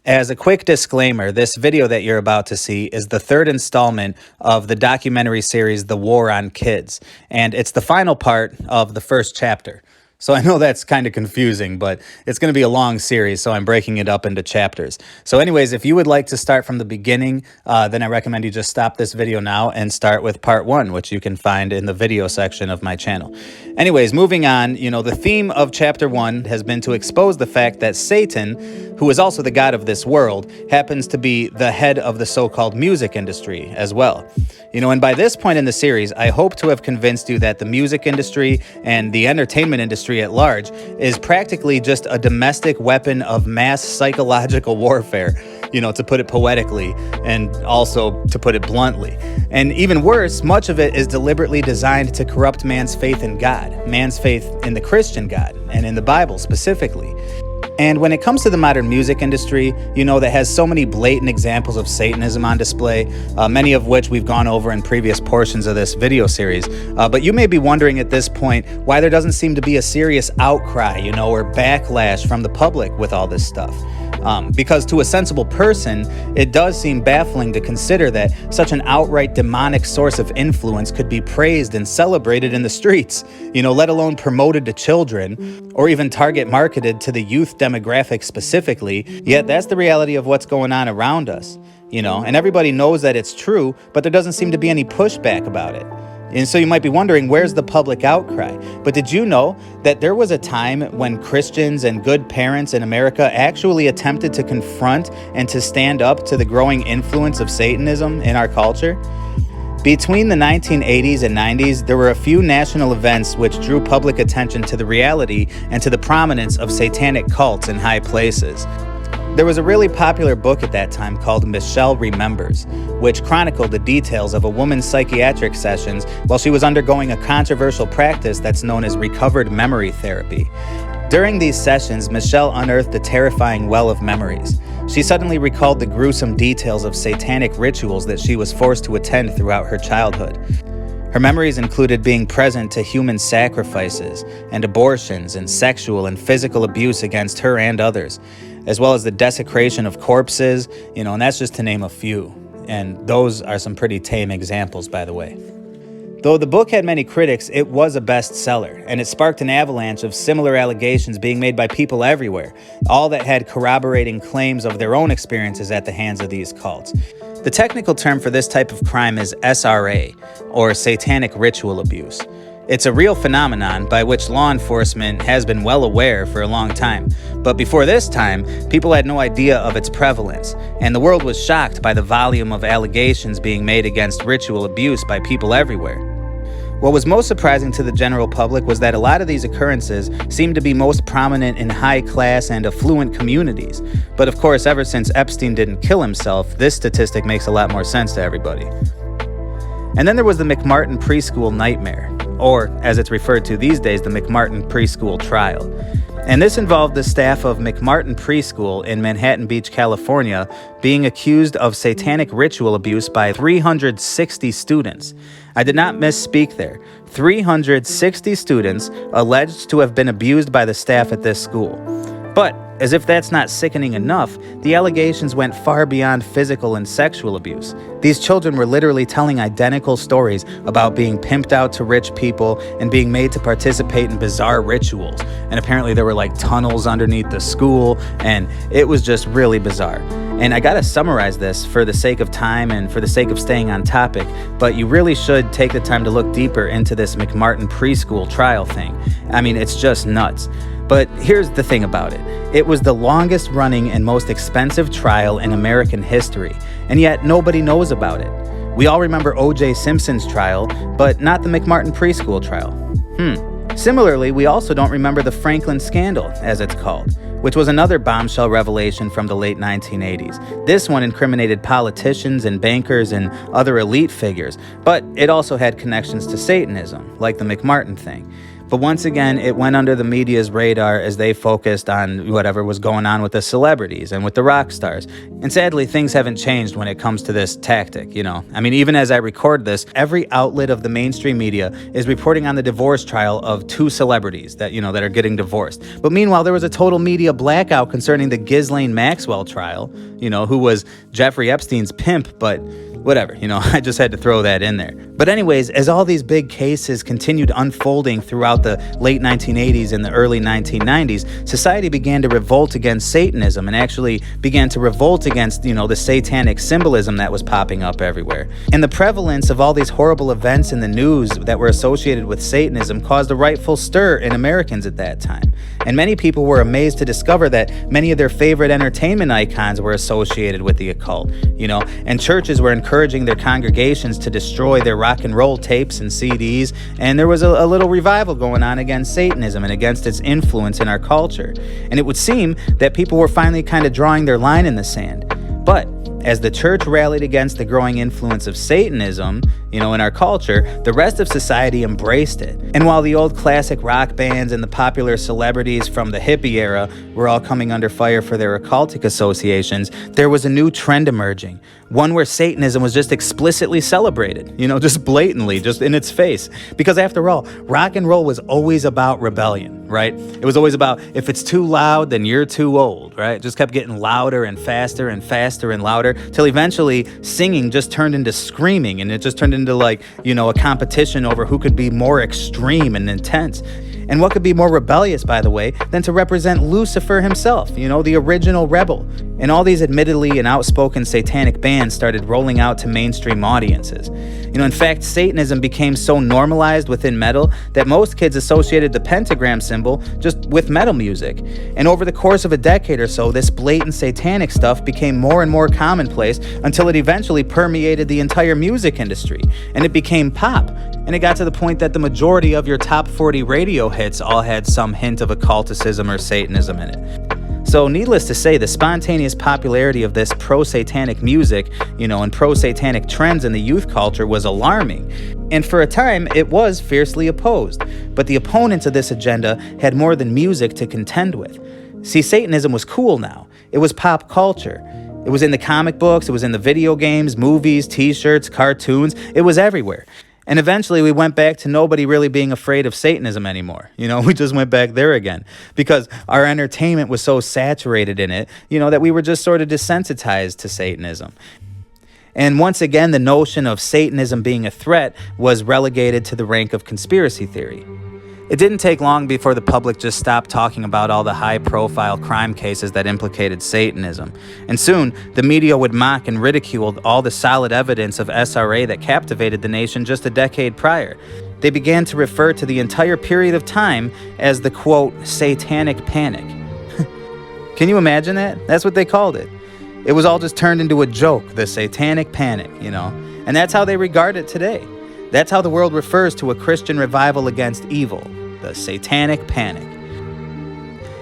As a quick disclaimer, this video that you're about to see is the third installment of the documentary series, The War on Kids, and it's the final part of the first chapter. So I know that's kind of confusing, but it's going to be a long series, so I'm breaking it up into chapters. So anyways, if you would like to start from the beginning, then I recommend you just stop this video now and start with part 1, which you can find in the video section of my channel. Anyways, moving on, the theme of chapter 1 has been to expose the fact that Satan, who is also the god of this world, happens to be the head of the so-called music industry as well. And by this point in the series, I hope to have convinced you that the music industry and the entertainment industry at large is practically just a domestic weapon of mass psychological warfare, to put it poetically and also to put it bluntly. And even worse, much of it is deliberately designed to corrupt man's faith in God, man's faith in the Christian God, and in the Bible specifically. And when it comes to the modern music industry, that has so many blatant examples of Satanism on display, many of which we've gone over in previous portions of this video series. But you may be wondering at this point why there doesn't seem to be a serious outcry, or backlash from the public with all this stuff. Because to a sensible person, it does seem baffling to consider that such an outright demonic source of influence could be praised and celebrated in the streets, let alone promoted to children or even target marketed to the youth demographic specifically. Yet that's the reality of what's going on around us, and everybody knows that it's true, but there doesn't seem to be any pushback about it. And so you might be wondering, where's the public outcry? But did you know that there was a time when Christians and good parents in America actually attempted to confront and to stand up to the growing influence of Satanism in our culture? Between the 1980s and 90s, there were a few national events which drew public attention to the reality and to the prominence of satanic cults in high places. There was a really popular book at that time called Michelle Remembers, which chronicled the details of a woman's psychiatric sessions while she was undergoing a controversial practice that's known as recovered memory therapy. During these sessions, Michelle unearthed a terrifying well of memories. She suddenly recalled the gruesome details of satanic rituals that she was forced to attend throughout her childhood. Her memories included being present to human sacrifices and abortions and sexual and physical abuse against her and others, as well as the desecration of corpses, and that's just to name a few. And those are some pretty tame examples, by the way. Though the book had many critics, it was a bestseller, and it sparked an avalanche of similar allegations being made by people everywhere, all that had corroborating claims of their own experiences at the hands of these cults. The technical term for this type of crime is SRA, or satanic ritual abuse. It's a real phenomenon by which law enforcement has been well aware for a long time. But before this time, people had no idea of its prevalence, and the world was shocked by the volume of allegations being made against ritual abuse by people everywhere. What was most surprising to the general public was that a lot of these occurrences seemed to be most prominent in high-class and affluent communities. But of course, ever since Epstein didn't kill himself, this statistic makes a lot more sense to everybody. And then there was the McMartin preschool nightmare, or as it's referred to these days, the McMartin preschool trial. And this involved the staff of McMartin Preschool in Manhattan Beach, California, being accused of satanic ritual abuse by 360 students. I did not misspeak there. 360 students alleged to have been abused by the staff at this school. But as if that's not sickening enough, the allegations went far beyond physical and sexual abuse. These children were literally telling identical stories about being pimped out to rich people and being made to participate in bizarre rituals. And apparently there were like tunnels underneath the school, and it was just really bizarre. And I gotta summarize this for the sake of time and for the sake of staying on topic, but you really should take the time to look deeper into this McMartin preschool trial thing. I mean, it's just nuts. But here's the thing about it. It was the longest running and most expensive trial in American history, and yet nobody knows about it. We all remember O.J. Simpson's trial, but not the McMartin preschool trial. Similarly, we also don't remember the Franklin scandal, as it's called, which was another bombshell revelation from the late 1980s. This one incriminated politicians and bankers and other elite figures, but it also had connections to Satanism, like the McMartin thing. But once again, it went under the media's radar as they focused on whatever was going on with the celebrities and with the rock stars. And sadly, things haven't changed when it comes to this tactic, I mean, even as I record this, every outlet of the mainstream media is reporting on the divorce trial of two celebrities that are getting divorced. But meanwhile, there was a total media blackout concerning the Ghislaine Maxwell trial, who was Jeffrey Epstein's pimp, but whatever, I just had to throw that in there. But anyways, as all these big cases continued unfolding throughout the late 1980s and the early 1990s, society began to revolt against Satanism and actually began to revolt against, the satanic symbolism that was popping up everywhere. And the prevalence of all these horrible events in the news that were associated with Satanism caused a rightful stir in Americans at that time. And many people were amazed to discover that many of their favorite entertainment icons were associated with the occult, and churches were encouraging their congregations to destroy their rock and roll tapes and CDs, and there was a little revival going on against Satanism and against its influence in our culture. And it would seem that people were finally kind of drawing their line in the sand. But as the church rallied against the growing influence of Satanism, in our culture, the rest of society embraced it. And while the old classic rock bands and the popular celebrities from the hippie era were all coming under fire for their occultic associations, there was a new trend emerging, one where Satanism was just explicitly celebrated, just blatantly, just in its face. Because after all, rock and roll was always about rebellion, right? It was always about, if it's too loud, then you're too old, right? It just kept getting louder and faster and faster and louder, till eventually singing just turned into screaming, and it just turned into a competition over who could be more extreme and intense. And what could be more rebellious, by the way, than to represent Lucifer himself, the original rebel? And all these admittedly and outspoken satanic bands started rolling out to mainstream audiences. In fact, Satanism became so normalized within metal that most kids associated the pentagram symbol just with metal music. And over the course of a decade or so, this blatant satanic stuff became more and more commonplace until it eventually permeated the entire music industry. And it became pop. And it got to the point that the majority of your top 40 radio hits all had some hint of occulticism or Satanism in it. So needless to say, the spontaneous popularity of this pro-satanic music, and pro-satanic trends in the youth culture was alarming. And for a time, it was fiercely opposed. But the opponents of this agenda had more than music to contend with. See, Satanism was cool now. It was pop culture. It was in the comic books, it was in the video games, movies, t-shirts, cartoons. It was everywhere. And eventually we went back to nobody really being afraid of Satanism anymore. We just went back there again because our entertainment was so saturated in it, that we were just sort of desensitized to Satanism. And once again, the notion of Satanism being a threat was relegated to the rank of conspiracy theory. It didn't take long before the public just stopped talking about all the high-profile crime cases that implicated Satanism. And soon, the media would mock and ridicule all the solid evidence of SRA that captivated the nation just a decade prior. They began to refer to the entire period of time as the, quote, satanic panic. Can you imagine that? That's what they called it. It was all just turned into a joke, the satanic panic, And that's how they regard it today. That's how the world refers to a Christian revival against evil, the satanic panic.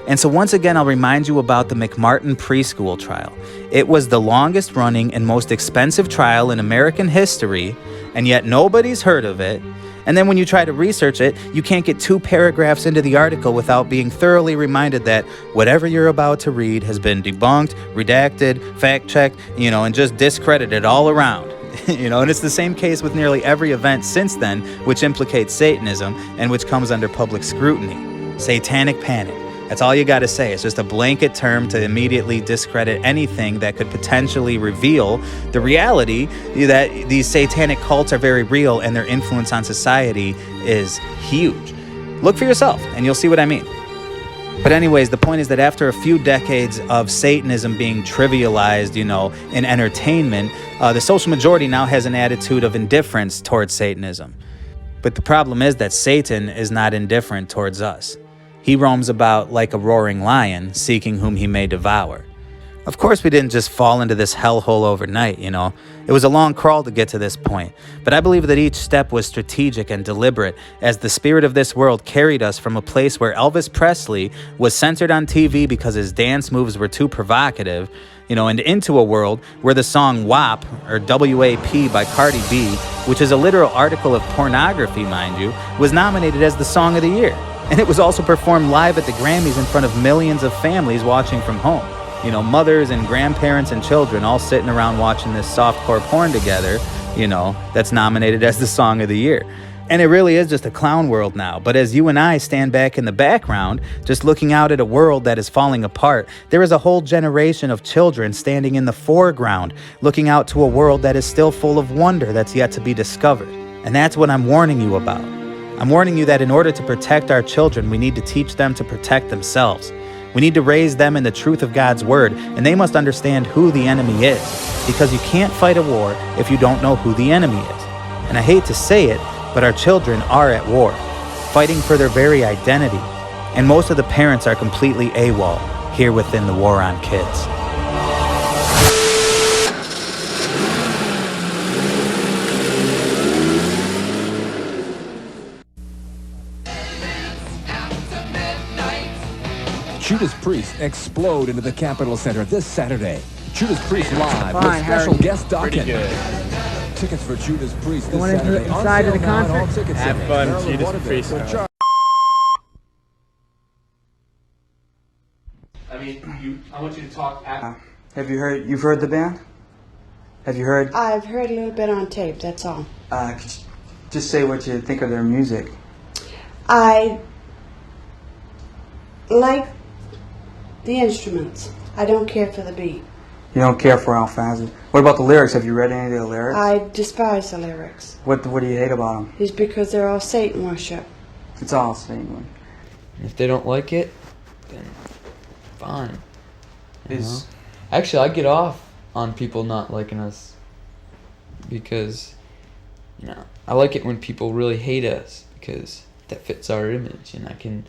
And so once again, I'll remind you about the McMartin preschool trial. It was the longest running and most expensive trial in American history, and yet nobody's heard of it. And then when you try to research it, you can't get 2 paragraphs into the article without being thoroughly reminded that whatever you're about to read has been debunked, redacted, fact-checked, and just discredited all around. And it's the same case with nearly every event since then, which implicates Satanism and which comes under public scrutiny. Satanic panic. That's all you got to say. It's just a blanket term to immediately discredit anything that could potentially reveal the reality that these satanic cults are very real and their influence on society is huge. Look for yourself and you'll see what I mean. But anyways, the point is that after a few decades of Satanism being trivialized, in entertainment, the social majority now has an attitude of indifference towards Satanism. But the problem is that Satan is not indifferent towards us. He roams about like a roaring lion, seeking whom he may devour. Of course, we didn't just fall into this hellhole overnight, you know. It was a long crawl to get to this point. But I believe that each step was strategic and deliberate as the spirit of this world carried us from a place where Elvis Presley was censored on TV because his dance moves were too provocative, you know, and into a world where the song WAP, or WAP by Cardi B, which is a literal article of pornography, mind you, was nominated as the Song of the Year. And it was also performed live at the Grammys in front of millions of families watching from home. You know, mothers and grandparents and children all sitting around watching this softcore porn together, you know, that's nominated as the Song of the Year. And it really is just a clown world now. But as you and I stand back in the background, just looking out at a world that is falling apart, there is a whole generation of children standing in the foreground, looking out to a world that is still full of wonder that's yet to be discovered. And that's what I'm warning you about. I'm warning you that in order to protect our children, we need to teach them to protect themselves. We need to raise them in the truth of God's word, and they must understand who the enemy is, because you can't fight a war if you don't know who the enemy is. And I hate to say it, but our children are at war, fighting for their very identity. And most of the parents are completely AWOL here within the War on Kids. Judas Priest explode into the Capitol Center this Saturday. Judas Priest live with special guest Dawkins. Tickets for Judas Priest this Saturday. Inside of the concert. Have fun, Judas Priest. I mean, I want you to talk. You've heard the band? Have you heard? I've heard a little bit on tape, that's all. Could you just say what you think of their music? I like the instruments. I don't care for the beat. You don't care for Alfonso. What about the lyrics? Have you read any of the lyrics? I despise the lyrics. What do you hate about them? It's because they're all Satan worship. It's all Satan. If they don't like it, then fine. You know? Actually, I get off on people not liking us because, you know, I like it when people really hate us because that fits our image, and I can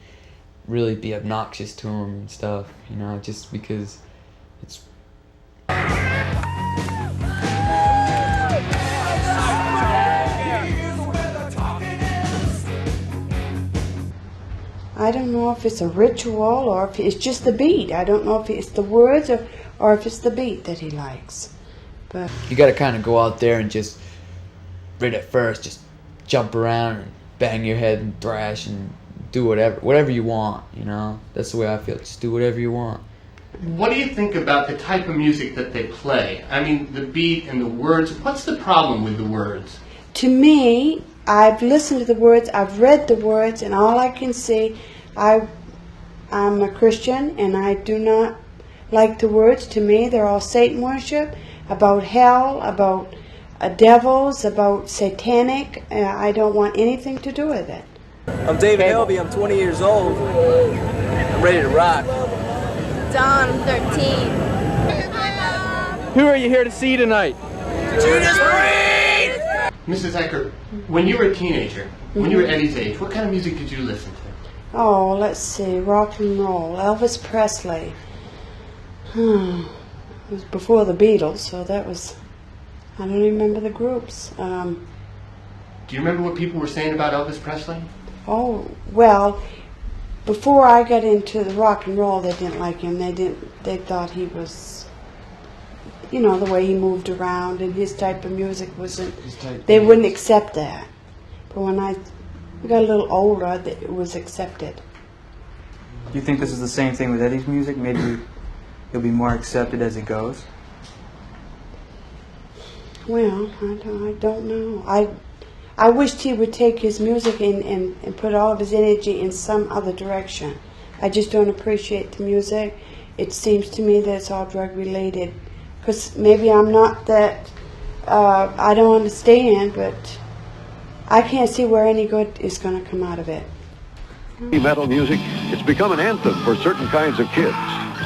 really be obnoxious to them and stuff, you know, just because it's... I don't know if it's a ritual or if it's just the beat. I don't know if it's the words or if it's the beat that he likes. But you gotta kind of go out there and just, right at first, just jump around and bang your head and thrash and do whatever you want, you know? That's the way I feel. Just do whatever you want. What do you think about the type of music that they play? I mean, the beat and the words. What's the problem with the words? to me, I've listened to the words, I've read the words, and all I can see, I'm a Christian, and I do not like the words. To me, they're all Satan worship, about hell, about devils, about satanic. I don't want anything to do with it. I'm David Helby. I'm 20 years old. I'm ready to rock. Dawn, I'm 13. Who are you here to see tonight? Judas Priest! Mrs. Eckert, when you were a teenager, when you were Eddie's age, what kind of music did you listen to? Oh, let's see, rock and roll, Elvis Presley. It was before the Beatles, so that was, I don't even remember the groups. Do you remember what people were saying about Elvis Presley? Oh, well, before I got into the rock and roll, they didn't like him. They thought he was, you know, the way he moved around and his type of music wasn't, they wouldn't accept that. But when I got a little older, it was accepted. Do you think this is the same thing with Eddie's music? Maybe it'll be more accepted as it goes? Well, I don't know. I wished he would take his music and put all of his energy in some other direction. I just don't appreciate the music. It seems to me that it's all drug related. Because maybe I'm not that, I don't understand, but I can't see where any good is going to come out of it. Metal music, it's become an anthem for certain kinds of kids.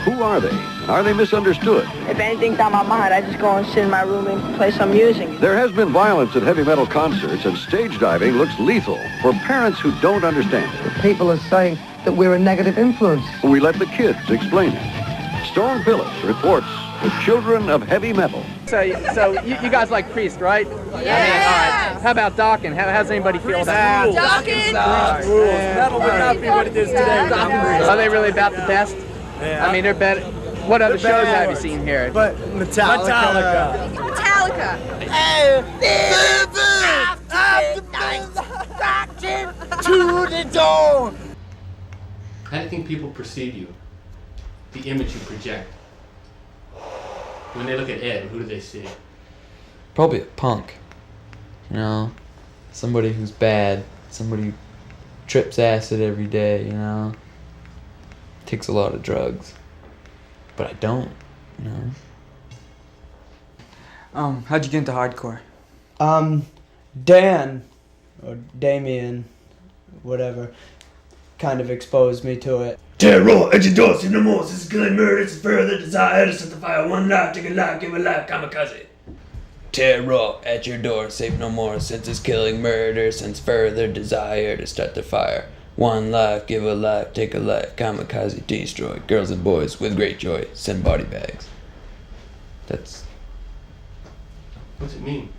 Who are they? Are they misunderstood? If anything's on my mind, I just go and sit in my room and play some music. There has been violence at heavy metal concerts, and stage diving looks lethal for parents who don't understand it. People are saying that we're a negative influence. We let the kids explain it. Storm Phillips reports the children of heavy metal. So you guys like Priest, right? Yeah. All right. How about Dokken? How's anybody feel about Dokken! Metal would not be what it is today. Are they really about the best? Yeah. I mean, they're better. What other shows have you seen here? But Metallica. To the dawn. How do you think people perceive you? The image you project. When they look at Ed, who do they see? Probably a punk. You know, somebody who's bad, somebody who trips acid every day, you know, takes a lot of drugs. But I don't, you know. How'd you get into hardcore? Dan, or Damien, whatever, kind of exposed me to it. Terror at your door, see no more. This is killing murder, it's further desire to set the fire. One life, take a life, give a life, kamikaze. Terror at your door, save no more. Since it's killing murder, since further desire to start the fire. One life, give a life, take a life, kamikaze, destroy. Girls and boys with great joy, send body bags. That's... What's it mean?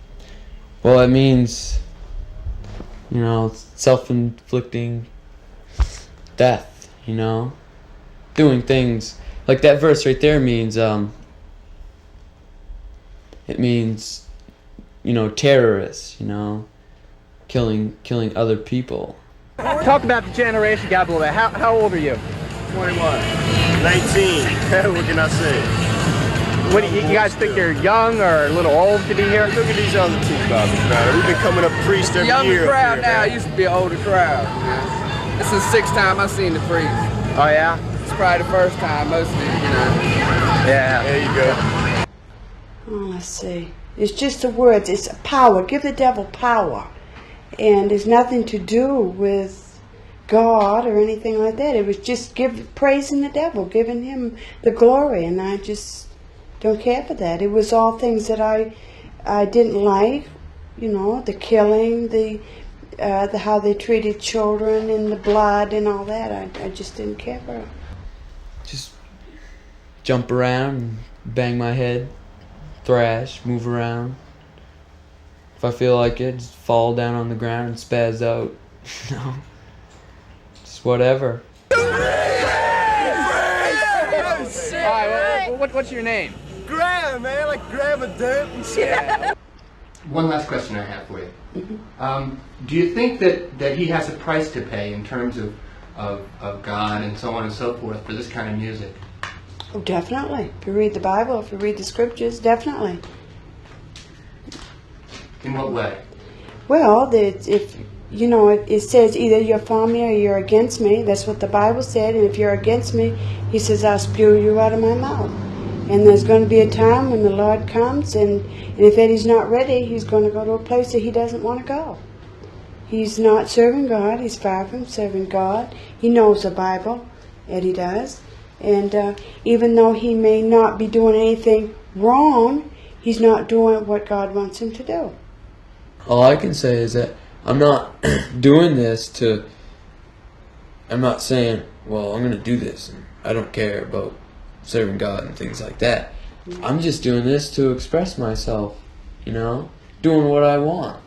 Well, it means, you know, self-inflicting death, you know? Doing things, like that verse right there means, it means, you know, terrorists, you know? Killing other people. Talk about the generation gap a little bit. How old are you? 21. 19. What can I say? What do you guys think you're young or a little old to be here? Look at these other two brothers, man. We've been coming up Priest every year. Younger crowd now. It used to be an older crowd. This is the sixth time I've seen the Priest. Oh yeah? It's probably the first time, most of it, you know. Yeah. There you go. Oh, let's see. It's just the words. It's power. Give the devil power. And it's nothing to do with God or anything like that. It was just praising the devil, giving him the glory, and I just don't care for that. It was all things that I didn't like, you know, the killing, the how they treated children and the blood and all that. I just didn't care for it. Just jump around, and bang my head, thrash, move around. If I feel like it, just fall down on the ground and spaz out. You know? Just whatever. Alright, what's your name? Graham, man, like Graham and dirt and shit. Yeah. One last question I have for you. Do you think that he has a price to pay in terms of God and so on and so forth for this kind of music? Oh, definitely. If you read the Bible, if you read the scriptures, definitely. In what way? Well, if you know, it says either you're for me or you're against me. That's what the Bible said. And if you're against me, he says, I'll spew you out of my mouth. And there's going to be a time when the Lord comes, and if Eddie's not ready, he's going to go to a place that he doesn't want to go. He's not serving God. He's far from serving God. He knows the Bible. Eddie does. And even though he may not be doing anything wrong, he's not doing what God wants him to do. All I can say is that I'm not doing this to... I'm not saying, well, I'm going to do this, and I don't care about serving God and things like that. I'm just doing this to express myself, you know? Doing what I want.